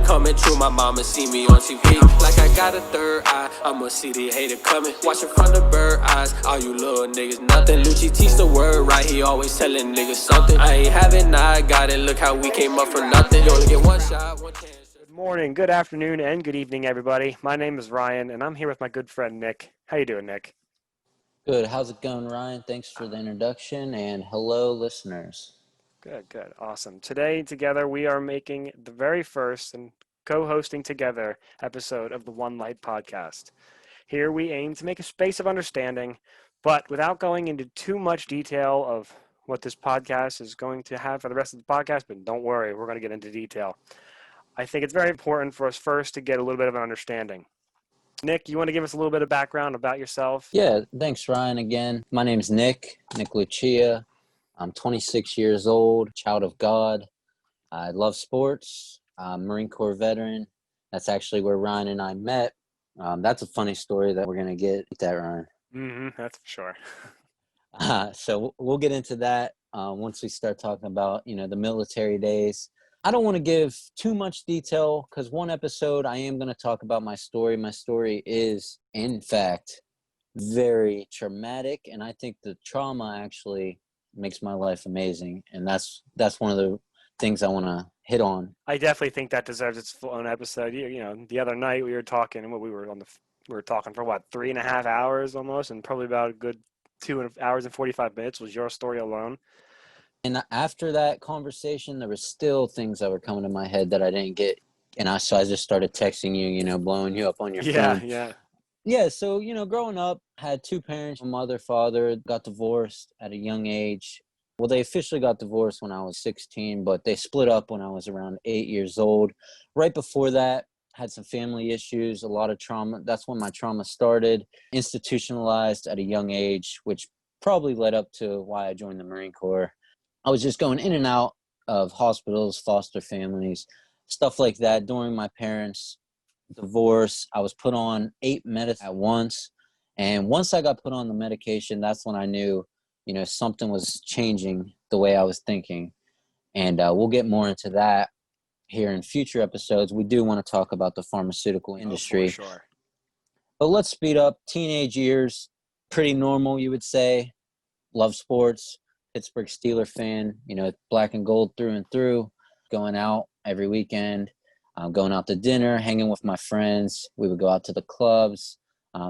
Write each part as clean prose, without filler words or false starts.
coming true. My mama see me on TV like I got a third eye. I'ma see the hater coming, watching from the bird eyes. All you little niggas nothing. Lucci teach the word right, he always telling niggas something. I ain't having, I got it. Look how we came up from nothing. You only get one shot, one chance. Good morning, good afternoon, and good evening, everybody. My name is Ryan, and I'm here with my good friend Nick. How you doing, Nick? Good. How's it going, Ryan? Thanks for the introduction, and hello, listeners. Good, awesome. Today, together, we are making the very first and co-hosting together episode of the OneLight podcast. Here we aim to make a space of understanding, but without going into too much detail of what this podcast is going to have for the rest of the podcast, but don't worry, we're going to get into detail. I think it's very important for us first to get a little bit of an understanding. Nick, you want to give us a little bit of background about yourself? Yeah, thanks, Ryan. Again, my name's Nick Lucia. I'm 26 years old, child of God. I love sports. I'm a Marine Corps veteran. That's actually where Ryan and I met. That's a funny story that we're going to get at that, Ryan. That's for sure. So we'll get into that once we start talking about, the military days. I don't want to give too much detail because one episode I am going to talk about my story. My story is, in fact, very traumatic, and I think the trauma actually makes my life amazing, and that's one of the things I want to hit on. I definitely think that deserves its own episode. The other night we were talking, and we were talking for 3.5 hours almost, and probably about a good 2 hours and 45 minutes was your story alone. And after that conversation, there was still things that were coming to my head that I didn't get. And I just started texting you, blowing you up on your phone. Yeah. So, growing up, had two parents, mother, father, got divorced at a young age. Well, they officially got divorced when I was 16, but they split up when I was around 8 years old. Right before that, had some family issues, a lot of trauma. That's when my trauma started, institutionalized at a young age, which probably led up to why I joined the Marine Corps. I was just going in and out of hospitals, foster families, stuff like that. During my parents' divorce, I was put on 8 meds at once. And once I got put on the medication, that's when I knew, something was changing the way I was thinking. And we'll get more into that here in future episodes. We do want to talk about the pharmaceutical industry. Oh, for sure. But let's speed up. Teenage years, pretty normal, you would say. Love sports. Pittsburgh Steeler fan, black and gold through and through, going out every weekend, going out to dinner, hanging with my friends. We would go out to the clubs.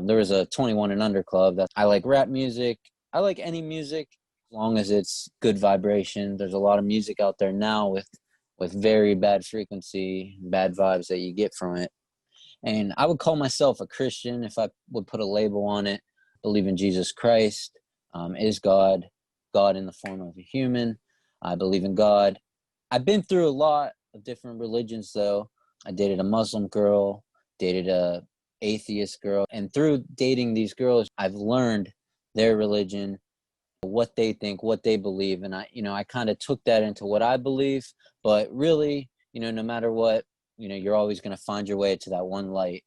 There was a 21 and under club. That I like rap music. I like any music as long as it's good vibration. There's a lot of music out there now with very bad frequency, bad vibes that you get from it. And I would call myself a Christian if I would put a label on it. Believe in Jesus Christ, is God in the form of a human. I believe in God. I've been through a lot of different religions, though. I dated a Muslim girl, dated a atheist girl, and through dating these girls, I've learned their religion, what they think, what they believe, and I kind of took that into what I believe. But really, no matter what, you're always going to find your way to that one light.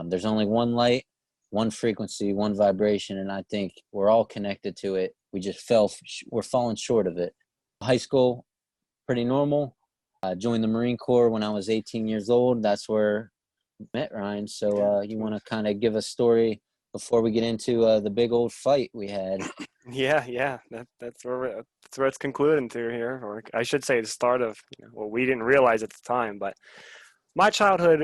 There's only one light, one frequency, one vibration, and I think we're all connected to it. We just we're falling short of it. High school, pretty normal. Joined the Marine Corps when I was 18 years old. That's where I met Ryan. So you want to kind of give a story before we get into the big old fight we had? Yeah. That's where it's concluding to here, or I should say the start of what we didn't realize at the time. But my childhood,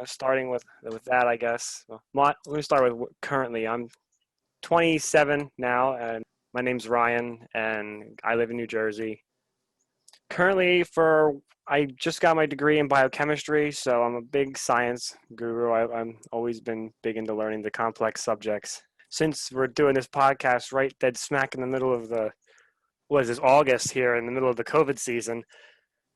starting with that, I guess. Let me start with currently. I'm 27 now, and my name's Ryan, and I live in New Jersey. Currently, I just got my degree in biochemistry, so I'm a big science guru. I'm always been big into learning the complex subjects. Since we're doing this podcast right dead smack in the middle of August here, in the middle of the COVID season,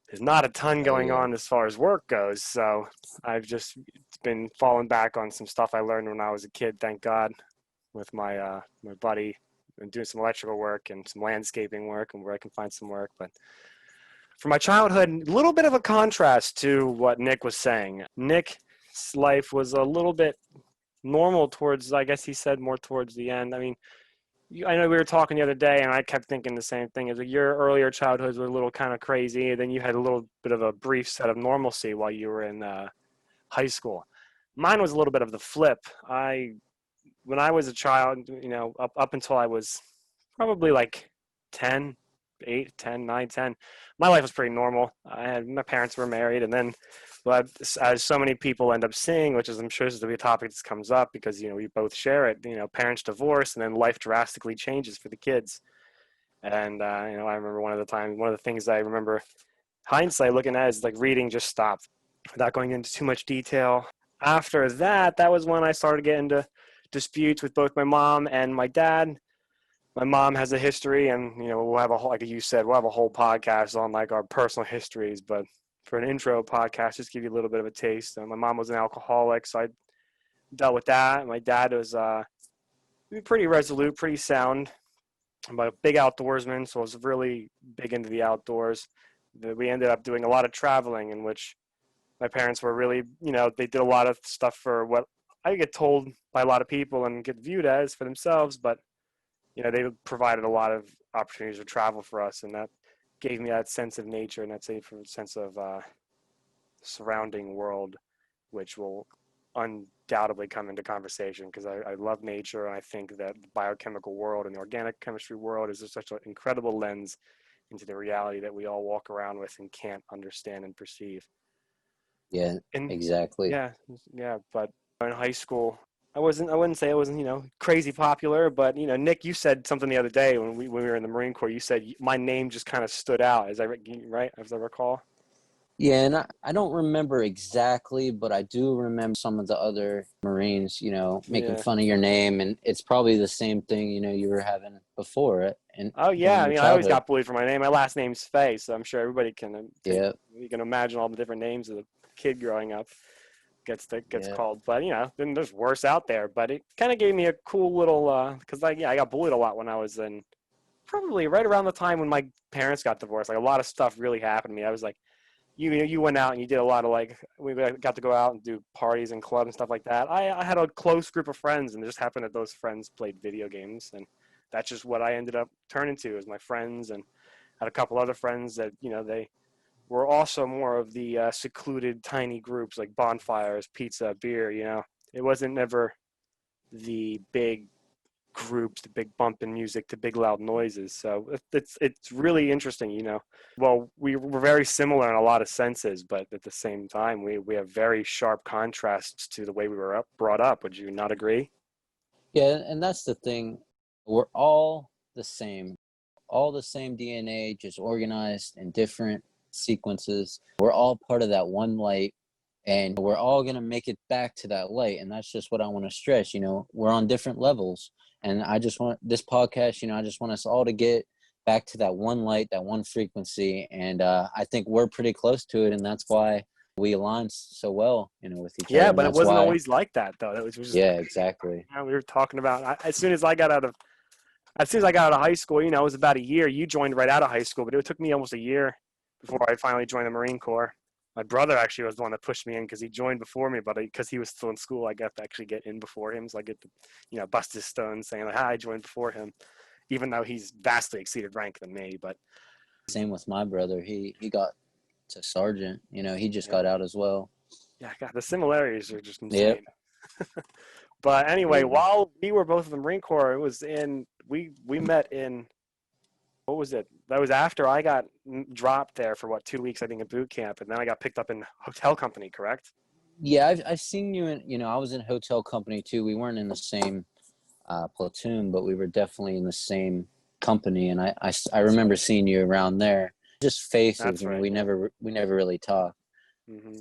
there's not a ton going on as far as work goes, so I've just been falling back on some stuff I learned when I was a kid, thank God, with my buddy, and doing some electrical work and some landscaping work and where I can find some work. But for my childhood, a little bit of a contrast to what Nick was saying. Nick's life was a little bit normal towards, I guess he said, more towards the end. I mean, I know we were talking the other day, and I kept thinking the same thing. Is like your earlier childhoods were a little kind of crazy, and then you had a little bit of a brief set of normalcy while you were in high school. Mine was a little bit of the flip. When I was a child, up until I was probably like 10, 8, 10, 9, 10, my life was pretty normal. My parents were married, and then, but as so many people end up seeing, which is I'm sure this is a topic that comes up because we both share it. Parents divorce, and then life drastically changes for the kids. And I remember one of the things I remember hindsight looking at is like reading just stopped. Without going into too much detail, after that was when I started getting into disputes with both my mom and my dad. My mom has a history, and we'll have like you said, we'll have a whole podcast on like our personal histories. But for an intro podcast, just give you a little bit of a taste. My mom was an alcoholic, so I dealt with that. My dad was pretty resolute, pretty sound, but a big outdoorsman, so I was really big into the outdoors. We ended up doing a lot of traveling, in which my parents were really, they did a lot of stuff for what I get told by a lot of people and get viewed as for themselves, but they provided a lot of opportunities to travel for us, and that gave me that sense of nature and that sense of surrounding world, which will undoubtedly come into conversation because I love nature, and I think that the biochemical world and the organic chemistry world is just such an incredible lens into the reality that we all walk around with and can't understand and perceive. Yeah, And exactly. yeah, but in high school, I wouldn't say I wasn't, crazy popular, but Nick, you said something the other day when we were in the Marine Corps. You said my name just kind of stood out, right, as I recall. Yeah, and I don't remember exactly, but I do remember some of the other Marines, making Yeah. fun of your name, and it's probably the same thing, you were having before it and Oh yeah, during I your mean, I always childhood. got bullied for my name. My last name's Faye, so I'm sure everybody can Yeah, you can imagine all the different names of the kid growing up gets yeah, called. But then there's worse out there. But it kind of gave me a cool little because I got bullied a lot when I was in probably right around the time when my parents got divorced. Like a lot of stuff really happened to me. I was like, you went out and you did a lot of like we got to go out and do parties and clubs and stuff like that. I had a close group of friends, and it just happened that those friends played video games, and that's just what I ended up turning to as my friends. And had a couple other friends that they were also more of the secluded tiny groups like bonfires, pizza, beer. It wasn't never the big groups, the big bumping music, the big loud noises. So it's really interesting. Well, we were very similar in a lot of senses, but at the same time, we have very sharp contrasts to the way we were brought up. Would you not agree? yeah, and that's the thing. We're all the same DNA, just organized in different sequences. We're all part of that one light, and we're all going to make it back to that light. And that's just what I want to stress. We're on different levels. And I just want this podcast, I just want us all to get back to that one light, that one frequency. And I think we're pretty close to it. And that's why we align so well, with each other. Yeah, And but it that's wasn't why, always like that though. That was just yeah, exactly. we were talking about as soon as I got out of high school, it was about a year. You joined right out of high school, but it took me almost a year before I finally joined the Marine Corps. My brother actually was the one that pushed me in because he joined before me, but because he was still in school, I got to actually get in before him. So I get to, bust his stone saying like, I joined before him, even though he's vastly exceeded rank than me. But Same with my brother. He got to sergeant, he just yeah, got out as well. yeah, God, the similarities are just Yep. insane. But anyway, Yeah. while we were both in the Marine Corps, we met in, what was it? That was after I got dropped there for 2 weeks, I think, in boot camp, and then I got picked up in hotel company. Correct? Yeah, I've seen you in, I was in hotel company too. We weren't in the same platoon, but we were definitely in the same company. And I remember seeing you around there. Just faces, That's right. we Yeah. never really talked. Hmm.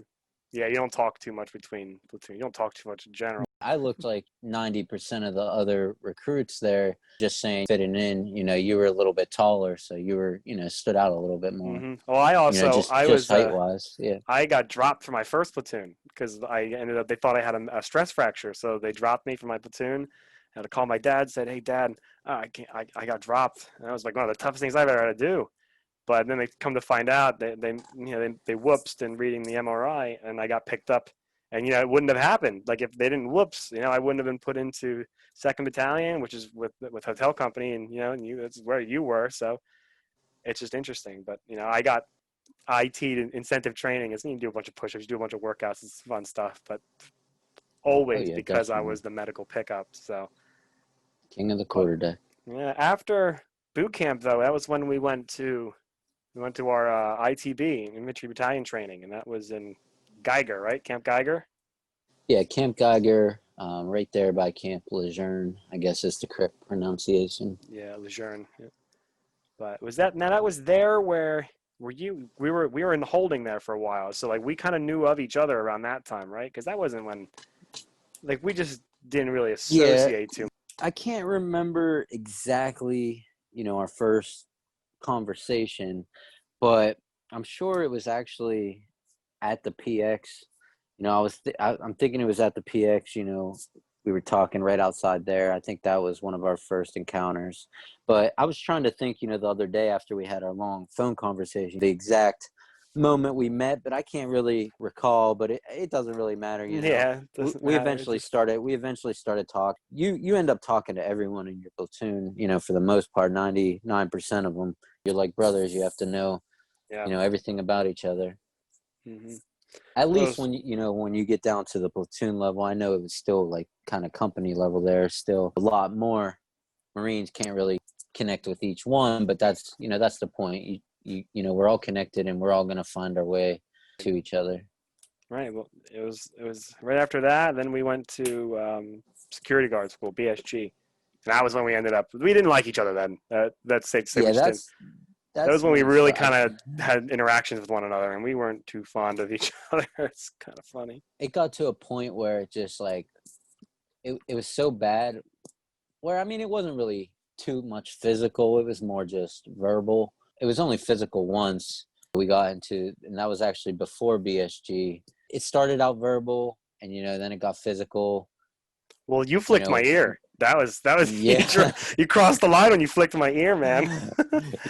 Yeah, you don't talk too much between platoon. You don't talk too much in general. I looked like 90% of the other recruits there, just saying fitting in, you were a little bit taller. So you were, stood out a little bit more, Hmm. Well, I height wise. Yeah. I got dropped from my first platoon because they thought I had a stress fracture. So they dropped me from my platoon. I had to call my dad, said, hey, Dad, I can't, I got dropped. And I was like, one of the toughest things I've ever had to do. But then they come to find out they whoopsed in reading the MRI, and I got picked up And, it wouldn't have happened. Like if they didn't, I wouldn't have been put into 2nd Battalion, which is with hotel company, and, that's where you were. So it's just interesting. But, I got IT incentive training. It's you do a bunch of push-ups, you do a bunch of workouts. It's fun stuff, but always because definitely. I was the medical pickup. So King of the quarterdeck. yeah, after boot camp though, that was when we went to our ITB, infantry battalion training, and that was in Geiger, right? Camp Geiger. Yeah, Camp Geiger, right there by Camp Lejeune, I guess is the correct pronunciation. Yeah, Lejeune. Yeah. But that was there where we were in holding there for a while, so like we kind of knew of each other around that time, right? Because that wasn't when, like, we just didn't really associate too much. I can't remember exactly, our first conversation, but I'm sure it was actually at the PX. I'm thinking it was at the PX. We were talking right outside there. I think that was one of our first encounters. But I was trying to think, the other day after we had our long phone conversation, the exact moment we met, but I can't really recall. But it doesn't really matter. Yeah, it doesn't we matter. eventually started talking. You end up talking to everyone in your platoon. For the most part, 99% of them. You're like brothers. You have to know, everything about each other. Mm-hmm. At least when when you get down to the platoon level, I know it was still like kind of company level there. Still a lot more Marines can't really connect with each one, but that's the point. We're all connected and we're all going to find our way to each other. Right. Well, it was right after that. Then we went to security guard school, BSG, and that was when we ended up. We didn't like each other then. That's safe to say. That was when we really kind of had interactions with one another, and we weren't too fond of each other. It's kind of funny. It got to a point where it just like it was so bad. Where it wasn't really too much physical. It was more just verbal. It was only physical once we got into, and that was actually before BSG. It started out verbal, and then it got physical. Well, you flicked my ear. That was yeah. You crossed the line when you flicked my ear, man.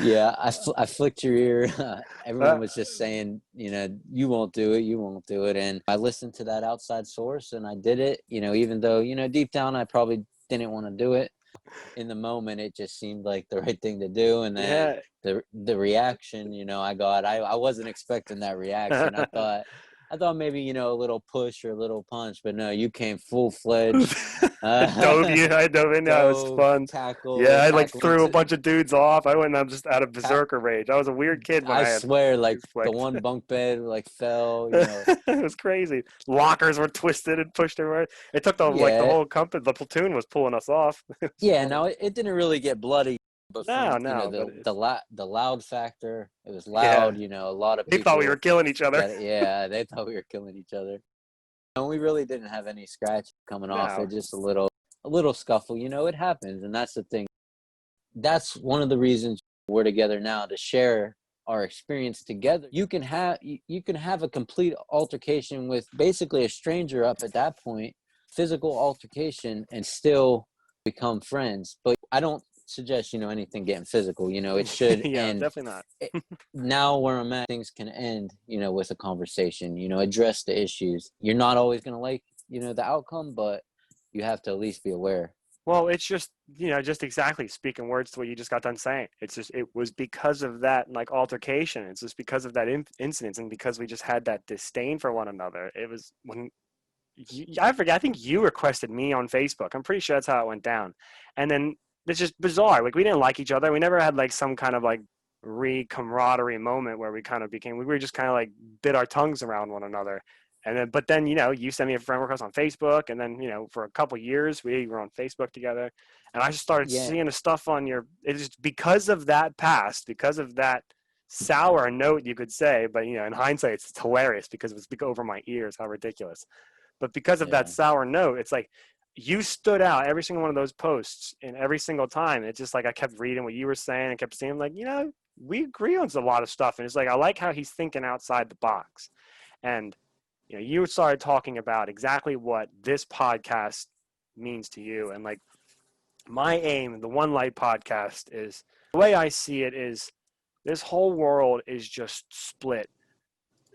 Yeah, I flicked your ear. Everyone was just saying, you won't do it. And I listened to that outside source, and I did it. Even though deep down I probably didn't want to do it. In the moment, it just seemed like the right thing to do. And then the reaction, I got, I wasn't expecting that reaction. I thought maybe, a little push or a little punch, but no, you came full-fledged. I dove in. That was fun. I like threw a bunch of dudes off. I went just out of berserker rage. I was a weird kid when I swear, like the one bunk bed like fell. It was crazy. Lockers were twisted and pushed everywhere. It took the whole company. The platoon was pulling us off. Yeah, no, it didn't really get bloody. But the loud factor, it was loud. A lot of people. They thought we were killing each other. They thought we were killing each other. And we really didn't have any scratch coming off. It just a little scuffle. It happens, and that's the thing. That's one of the reasons we're together now, to share our experience together. You can have a complete altercation with basically a stranger up at that point, physical altercation, and still become friends. But I don't suggest anything getting physical. It should end. Definitely not. Now where I'm at, things can end with a conversation, address the issues. You're not always going to like the outcome, but you have to at least be aware. Well, it's just just exactly speaking words to what you just got done saying. It was because of that altercation. It's just because of that incident, and because we just had that disdain for one another. It was when I forget. I think you requested me on Facebook. I'm pretty sure that's how it went down. And then it's just bizarre. Like, we didn't like each other. We never had some kind of camaraderie moment where we kind of became. We were just kind of bit our tongues around one another. And then, you sent me a friend request on Facebook, and then, for a couple years we were on Facebook together, and I just started seeing the stuff on it's just because of that past, because of that sour note, you could say, but in hindsight it's hilarious because it was over my ears, how ridiculous. But because of that sour note, it's like you stood out every single one of those posts, and every single time it's just I kept reading what you were saying and kept seeing we agree on a lot of stuff, and it's I like how he's thinking outside the box. And you started talking about exactly what this podcast means to you. And my aim, the OneLight podcast, is the way I see it is this whole world is just split.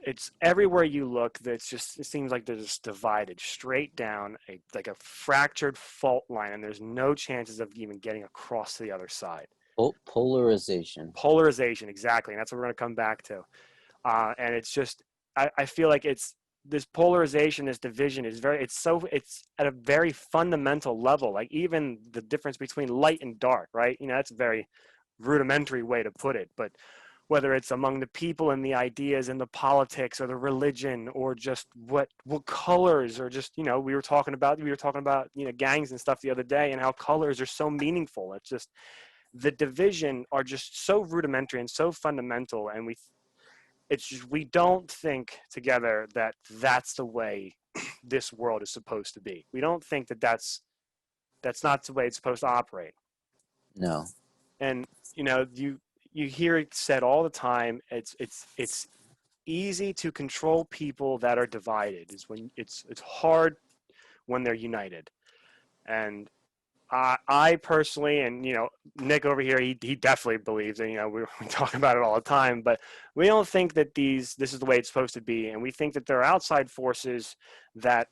it's everywhere you look. That's just, it seems like they're just divided straight down, like a fractured fault line, and there's no chances of even getting across to the other side. Polarization. Polarization, exactly, and that's what we're going to come back to. And it's just, I feel like it's this polarization, this division is it's at a very fundamental level. Like even the difference between light and dark, right? That's a very rudimentary way to put it, but whether it's among the people and the ideas and the politics or the religion or just what colors, or just, we were talking about gangs and stuff the other day, and how colors are so meaningful. It's just the division are just so rudimentary and so fundamental, and we don't think together that that's the way this world is supposed to be. We don't think that that's not the way it's supposed to operate. No. And you hear it said all the time. It's easy to control people that are divided. It's hard when they're united. And I personally, and Nick over here, he definitely believes, and we talk about it all the time, but we don't think that this is the way it's supposed to be, and we think that there are outside forces that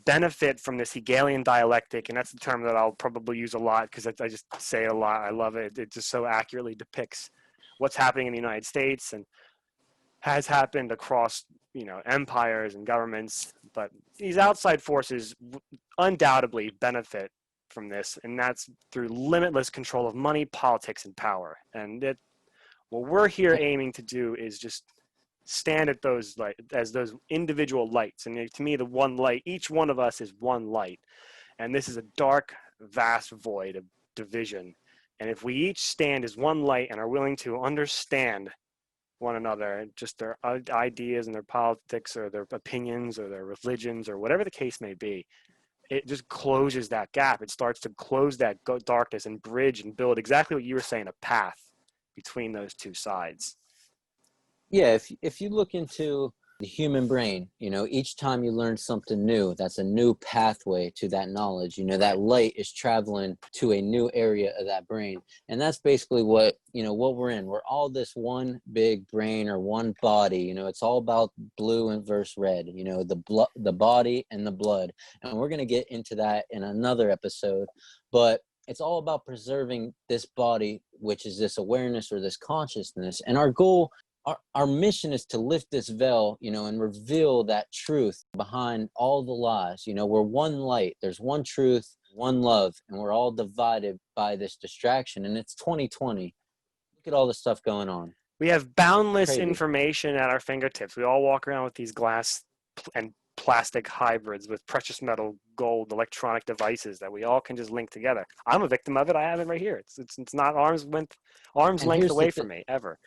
benefit from this Hegelian dialectic, and that's the term that I'll probably use a lot because I just say it a lot. I love it. It just so accurately depicts what's happening in the United States and has happened across empires and governments. But these outside forces undoubtedly benefit from this, and that's through limitless control of money, politics, and power. And what we're here aiming to do is just stand at those as those individual lights. And to me, the one light, each one of us is one light, and this is a dark, vast void of division. And if we each stand as one light and are willing to understand one another, and just their ideas and their politics or their opinions or their religions or whatever the case may be, it just closes that gap. It starts to close that darkness and bridge and build exactly what you were saying, a path between those two sides. Yeah, if you look into the human brain, each time you learn something new, that's a new pathway to that knowledge. That light is traveling to a new area of that brain. And that's basically what we're in. We're all this one big brain or one body. It's all about blue and versus red, the body and the blood. And we're going to get into that in another episode. But it's all about preserving this body, which is this awareness or this consciousness. And our goal, our mission is to lift this veil, and reveal that truth behind all the lies. We're one light. There's one truth, one love, and we're all divided by this distraction. And it's 2020. Look at all the stuff going on. We have boundless Crazy. Information at our fingertips. We all walk around with these glass and plastic hybrids with precious metal, gold, electronic devices that we all can just link together. I'm a victim of it. I have it right here. It's not arm's length away from me ever.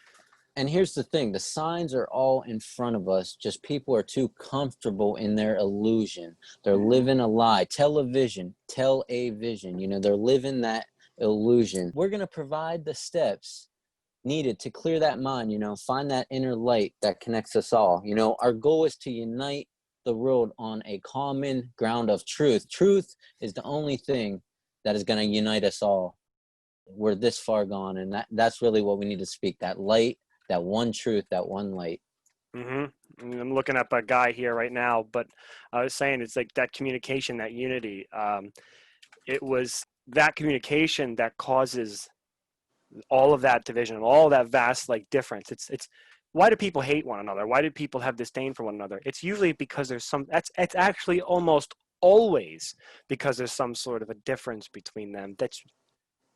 And here's the thing, the signs are all in front of us, just people are too comfortable in their illusion. They're living a lie. Tell a vision, they're living that illusion. We're going to provide the steps needed to clear that mind, find that inner light that connects us all. Our goal is to unite the world on a common ground of truth. Truth is the only thing that is going to unite us all. We're this far gone, and that's really what we need to speak, that light, that one truth, that one light. Mm-hmm. I'm looking up a guy here right now, but I was saying it's like that communication, that unity. It was that communication that causes all of that division, all that vast difference. It's why do people hate one another? Why do people have disdain for one another? It's usually because there's it's actually almost always because there's some sort of a difference between them. That's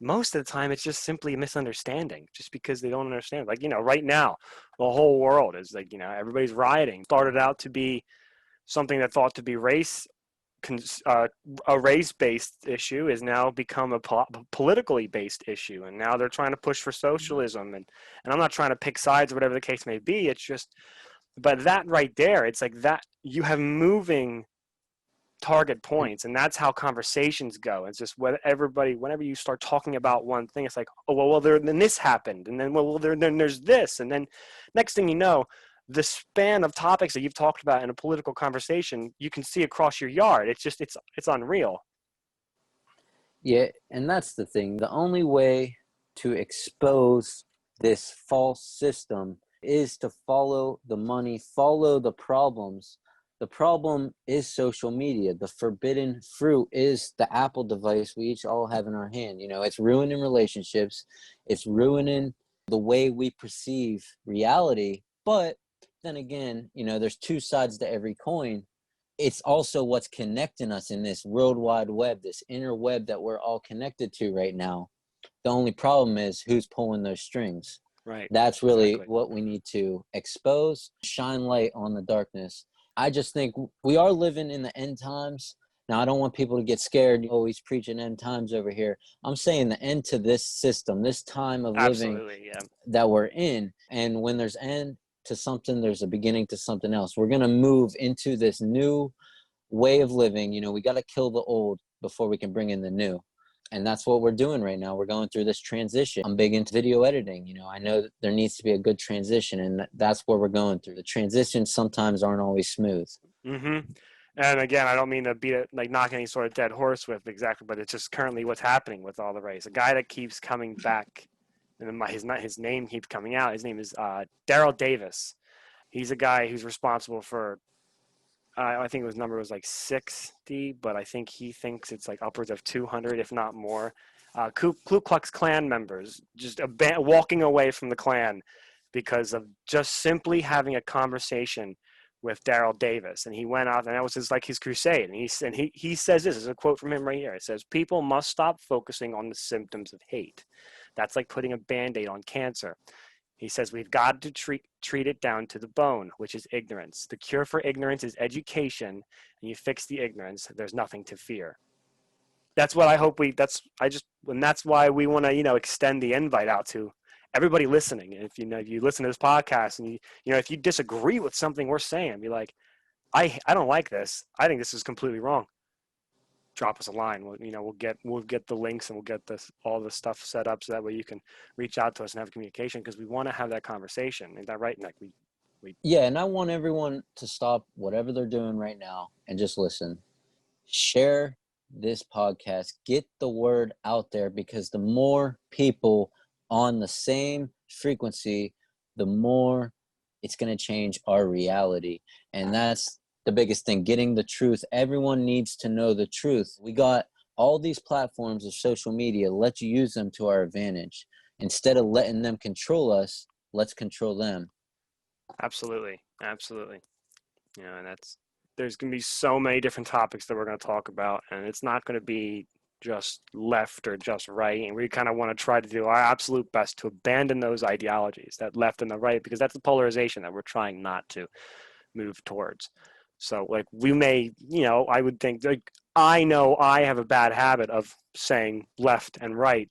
most of the time it's just simply a misunderstanding, just because they don't understand. Right now, the whole world is everybody's rioting. Started out to be something that thought to be a race-based issue is now become a politically based issue, and now they're trying to push for socialism. And I'm not trying to pick sides or whatever the case may be. It's just, but that right there, it's like that you have moving target points, and that's how conversations go. It's just whenever you start talking about one thing, it's like, oh well then this happened, and then then there's this, and then next thing you know, the span of topics that you've talked about in a political conversation, you can see across your yard. It's just it's unreal. Yeah, and that's the thing. The only way to expose this false system is to follow the money, follow the problems. The problem is social media. The forbidden fruit is the Apple device we each all have in our hand. It's ruining relationships. It's ruining the way we perceive reality. But then again, there's two sides to every coin. It's also what's connecting us in this world wide web, this inner web that we're all connected to right now. The only problem is who's pulling those strings. Right. That's really Exactly. what we need to expose, shine light on the darkness. I just think we are living in the end times. Now, I don't want people to get scared. Oh, he's preaching end times over here. I'm saying the end to this system, this time of living Absolutely, yeah. that we're in. And when there's end to something, there's a beginning to something else. We're going to move into this new way of living. We got to kill the old before we can bring in the new. And that's what we're doing right now. We're going through this transition. I'm big into video editing. I know that there needs to be a good transition, and that's where we're going through. The transitions sometimes aren't always smooth. Mm-hmm. And again, I don't mean to beat it, like knock any sort of dead horse with exactly, but it's just currently what's happening with all the race. A guy that keeps coming back, and his name keeps coming out. His name is Daryl Davis. He's a guy who's responsible for, I think his number was like 60, but I think he thinks it's like upwards of 200, if not more. Ku Klux Klan members just walking away from the Klan because of just simply having a conversation with Daryl Davis. And he went out, and that was his crusade. And he says this is a quote from him right here. It says, "People must stop focusing on the symptoms of hate. That's like putting a Band-Aid on cancer." He says we've got to treat it down to the bone, which is ignorance. The cure for ignorance is education, and you fix the ignorance, there's nothing to fear. That's what I hope and that's why we want to, extend the invite out to everybody listening. And if you listen to this podcast and if you disagree with something we're saying, be like, I don't like this. I think this is completely wrong. Drop us a line. We'll get the links, and we'll get all the stuff set up so that way you can reach out to us and have communication, because we want to have that conversation. Is that right, Nick? Yeah, and I want everyone to stop whatever they're doing right now and just listen. Share this podcast. Get the word out there, because the more people on the same frequency, the more it's going to change our reality. And that's the biggest thing, getting the truth. Everyone needs to know the truth. We got all these platforms of social media. Let's use them to our advantage. Instead of letting them control us, let's control them. Absolutely. Absolutely. And there's going to be so many different topics that we're going to talk about, and it's not going to be just left or just right. And we kind of want to try to do our absolute best to abandon those ideologies, that left and the right, because that's the polarization that we're trying not to move towards. So like we may, I would think, like, I know I have a bad habit of saying left and right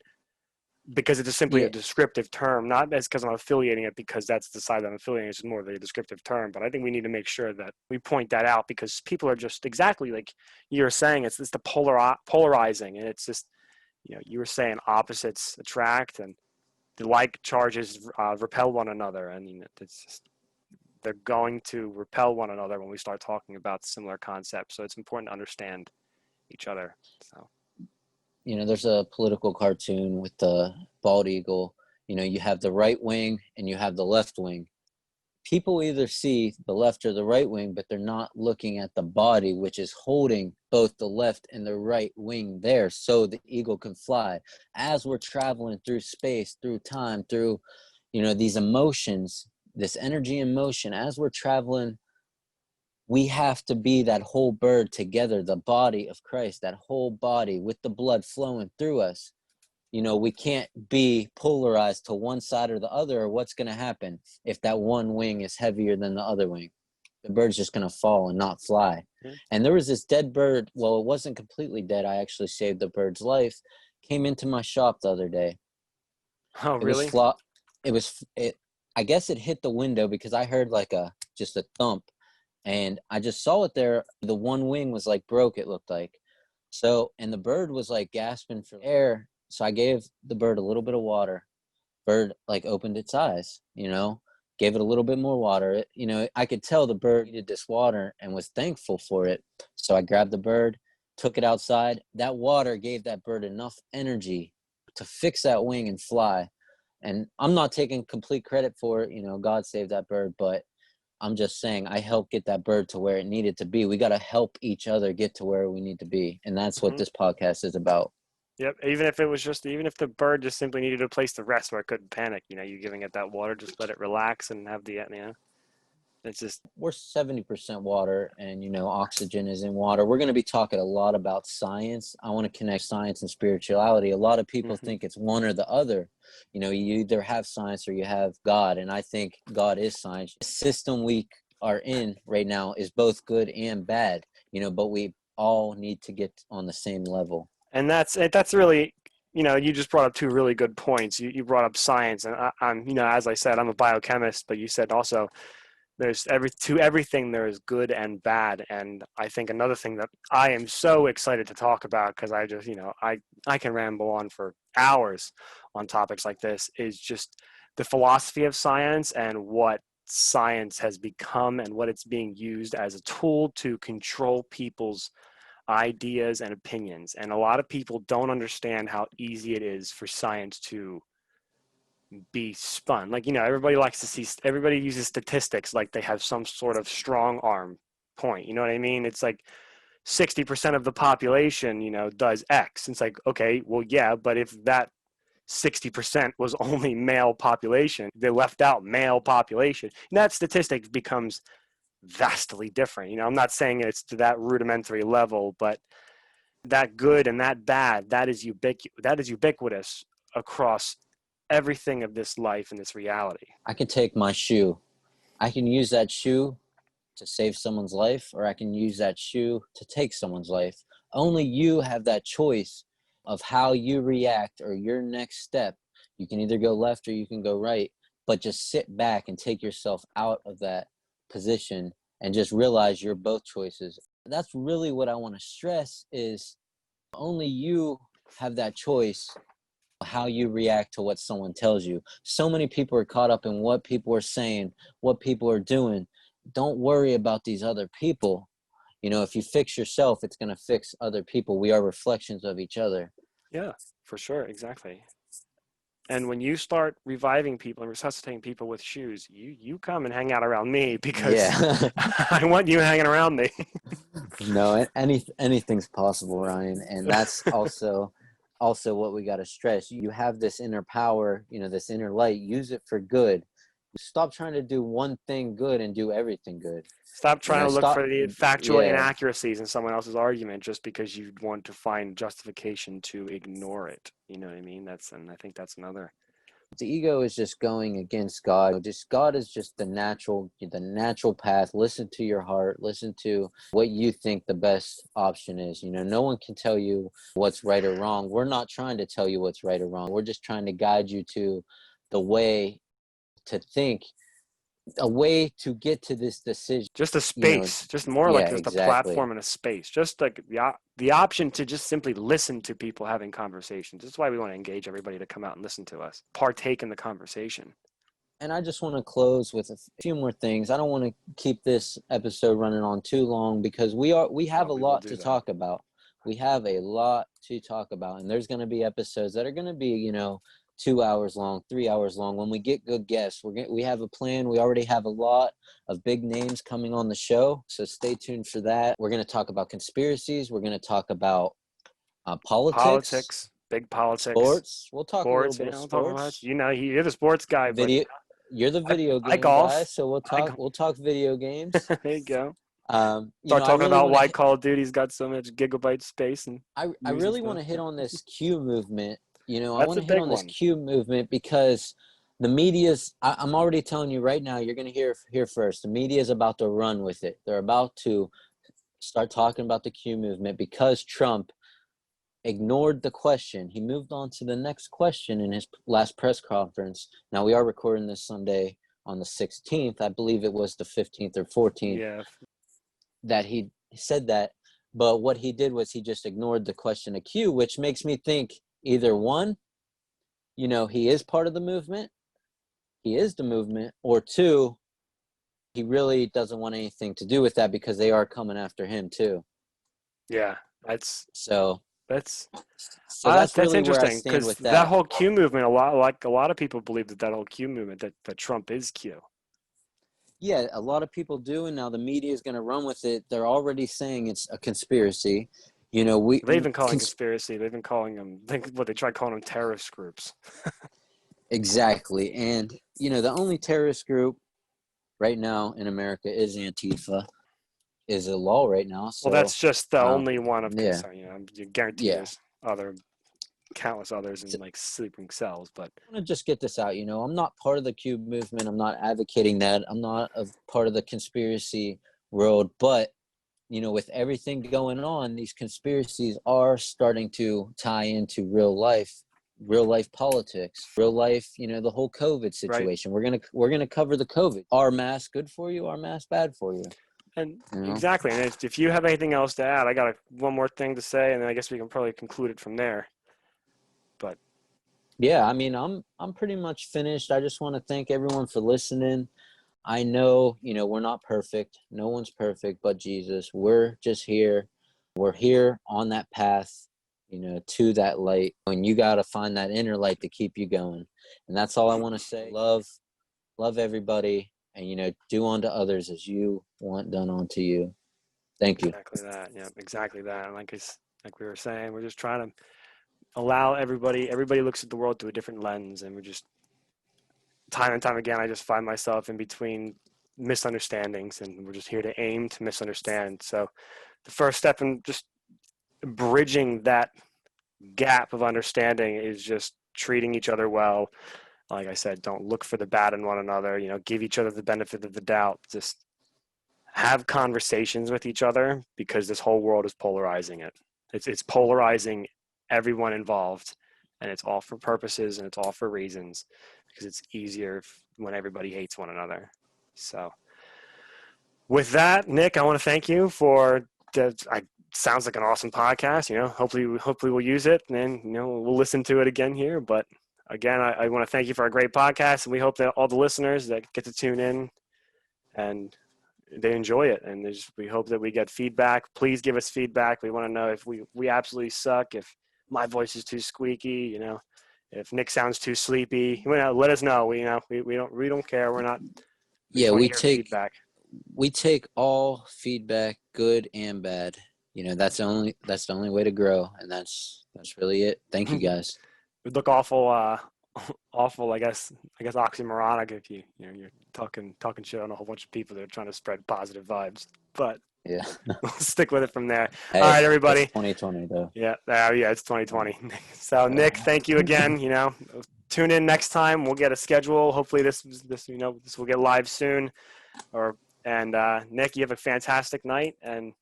because it's simply a descriptive term, not as because I'm affiliating it because that's the side that I'm affiliating. It's more of a descriptive term. But I think we need to make sure that we point that out, because people are just exactly like you were saying. It's the polarizing, and it's just, you were saying opposites attract, and the like charges repel one another. And it's just, they're going to repel one another when we start talking about similar concepts. So it's important to understand each other. So. There's a political cartoon with the bald eagle. You have the right wing and you have the left wing. People either see the left or the right wing, but they're not looking at the body, which is holding both the left and the right wing there so the eagle can fly. As we're traveling through space, through time, through, these emotions, this energy and motion, as we're traveling, we have to be that whole bird together, the body of Christ, that whole body with the blood flowing through us. We can't be polarized to one side or the other, or what's going to happen if that one wing is heavier than the other wing? The bird's just going to fall and not fly. Mm-hmm. And there was this dead bird. Well, it wasn't completely dead. I actually saved the bird's life. Came into my shop the other day. Oh, really? I guess it hit the window because I heard like just a thump. And I just saw it there. The one wing was like broke, it looked like. So, and the bird was like gasping for air. So I gave the bird a little bit of water. Bird like opened its eyes, gave it a little bit more water. I could tell the bird needed this water and was thankful for it. So I grabbed the bird, took it outside. That water gave that bird enough energy to fix that wing and fly. And I'm not taking complete credit for it. God saved that bird, but I'm just saying I helped get that bird to where it needed to be. We got to help each other get to where we need to be. And that's what this podcast is about. Yep. Even if the bird just simply needed a place to rest where it couldn't panic, you giving it that water, just let it relax and have it's just. We're 70% water, and oxygen is in water. We're going to be talking a lot about science. I want to connect science and spirituality. A lot of people think it's one or the other. You either have science or you have God, and I think God is science. The system we are in right now is both good and bad, but we all need to get on the same level. And that's really, you just brought up two really good points. You brought up science, and I'm, as I said, I'm a biochemist, but you said also there's everything there is good and bad. And I think another thing that I am so excited to talk about, because I just, I can ramble on for hours on topics like this, is just the philosophy of science and what science has become and what it's being used as a tool to control people's ideas and opinions. And a lot of people don't understand how easy it is for science to be spun. Like, everybody uses statistics like they have some sort of strong arm point. You know what I mean? It's like 60% of the population, does X. It's like, okay, well, yeah, but if that 60% was only male population, they left out male population, and that statistic becomes vastly different. I'm not saying it's to that rudimentary level, but that good and that bad, that is ubiquitous across everything of this life and this reality. I can take my shoe. I can use that shoe to save someone's life, or I can use that shoe to take someone's life. Only you have that choice of how you react or your next step. You can either go left or you can go right, but just sit back and take yourself out of that position and just realize you're both choices. That's really what I want to stress, is only you have that choice how you react to what someone tells you. So many people are caught up in what people are saying, what people are doing. Don't worry about these other people. If you fix yourself, it's going to fix other people. We are reflections of each other. Yeah, for sure. Exactly. And when you start reviving people and resuscitating people with shoes, you come and hang out around me, because I want you hanging around me. No, anything's possible, Ryan. And that's also what we got to stress. You have this inner power, this inner light. Use it for good. Stop trying to do one thing good and do everything good. Stop trying to look for the factual inaccuracies in someone else's argument just because you want to find justification to ignore it. You know what I mean? And I think that's another. The ego is just going against God. God is just the natural path. Listen to your heart. Listen to what you think the best option is. No one can tell you what's right or wrong. We're not trying to tell you what's right or wrong. We're just trying to guide you to the way to think, a way to get to this decision. Just a space, just more like just exactly. A platform and a space, just like the option to just simply listen to people having conversations. That's why we want to engage everybody to come out and listen to us, partake in the conversation. And I just want to close with a few more things. I don't want to keep this episode running on too long, because we have a lot to talk about. We have a lot to talk about, and there's going to be episodes that are going to be, 2 hours long, 3 hours long. When we get good guests, we have a plan. We already have a lot of big names coming on the show, so stay tuned for that. We're going to talk about conspiracies. We're going to talk about politics, big politics, sports. We'll talk a little bit of sports. You're the sports guy. You're the video game guy, so we'll talk video games. There you go. Start talking about why Call of Duty's got so much gigabyte space. And I really want to hit on this Q movement. I want to hit on this Q movement, because the media's, I'm already telling you right now, you're going to hear first. The media is about to run with it. They're about to start talking about the Q movement because Trump ignored the question. He moved on to the next question in his last press conference. Now, we are recording this Sunday on the 16th. I believe it was the 15th or 14th that he said that. But what he did was he just ignored the question of Q, which makes me think either one, he is part of the movement. He is the movement. Or two, he really doesn't want anything to do with that, because they are coming after him too. Yeah. So That's So that's that's really where I interesting stand because with that that. whole Q movement, a lot of people believe that whole Q movement that Trump is Q. Yeah, a lot of people do, and now the media is going to run with it. They're already saying it's a conspiracy. You know, They've been calling conspiracy. They've been calling them. They tried calling them terrorist groups. exactly. And you know, the only terrorist group right now in America is Antifa, is a law right now. Well, So, that's just the only one of yeah, concern. You know, you guarantee yeah. there's countless others in like sleeping cells. But I want to just get this out. You know, I'm not part of the Cube movement. I'm not advocating that. I'm not a part of the conspiracy world. But you know, with everything going on, these conspiracies are starting to tie into real life politics, real life. You know, the whole COVID right, situation. We're gonna cover the COVID. Are masks good for you? Are masks bad for you? and You know. exactly. And if you have anything else to add, I got one more thing to say, and then I guess we can probably conclude it from there. But Yeah, I mean, I'm pretty much finished. I just want to thank everyone for listening. I know, you know, we're not perfect. No one's perfect but Jesus. We're just here. We're here on that path, you know, to that light. And you got to find that inner light to keep you going. And that's all I want to say. Love everybody, and you know, do unto others as you want done unto you. Thank you. exactly that. Yeah, exactly that. And like we were saying, we're just trying to allow everybody. Everybody looks at the world through a different lens, and we're just time and time again. I just find myself in between misunderstandings, and we're just here to aim to misunderstand. So the first step in just bridging that gap of understanding is just treating each other well. Like I said, don't look for the bad in one another. You know, give each other the benefit of the doubt. Just have conversations with each other because this whole world is polarizing it. It's polarizing everyone involved, and it's all for purposes and it's all for reasons because it's easier when everybody hates one another. So with that, Nick, I want to thank you for that. Sounds like an awesome podcast. You know, hopefully we'll use it, and then you know we'll listen to it again here. But again, I want to thank you for a great podcast, and we hope that all the listeners that get to tune in and they enjoy it, and we hope that we get feedback. Please give us feedback. We want to know if we absolutely suck, if my voice is too squeaky, you know, if Nick sounds too sleepy. You know, let us know. We don't care. We Yeah, just want to hear feedback. we take all feedback, good and bad. You know, that's the only way to grow, and that's really it. Thank you guys. Would look awful, awful. I guess oxymoronic if you're talking shit on a whole bunch of people that are trying to spread positive vibes. But Yeah. we'll stick with it from there. Hey, All right, everybody. it's 2020 though. Yeah, it's 2020. So Nick, thank you again. You know, tune in next time. We'll get a schedule. Hopefully this will get live soon. And Nick, you have a fantastic night, and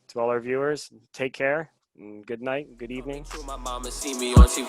to all our viewers, take care and good night, good evening. My mama see me on TV.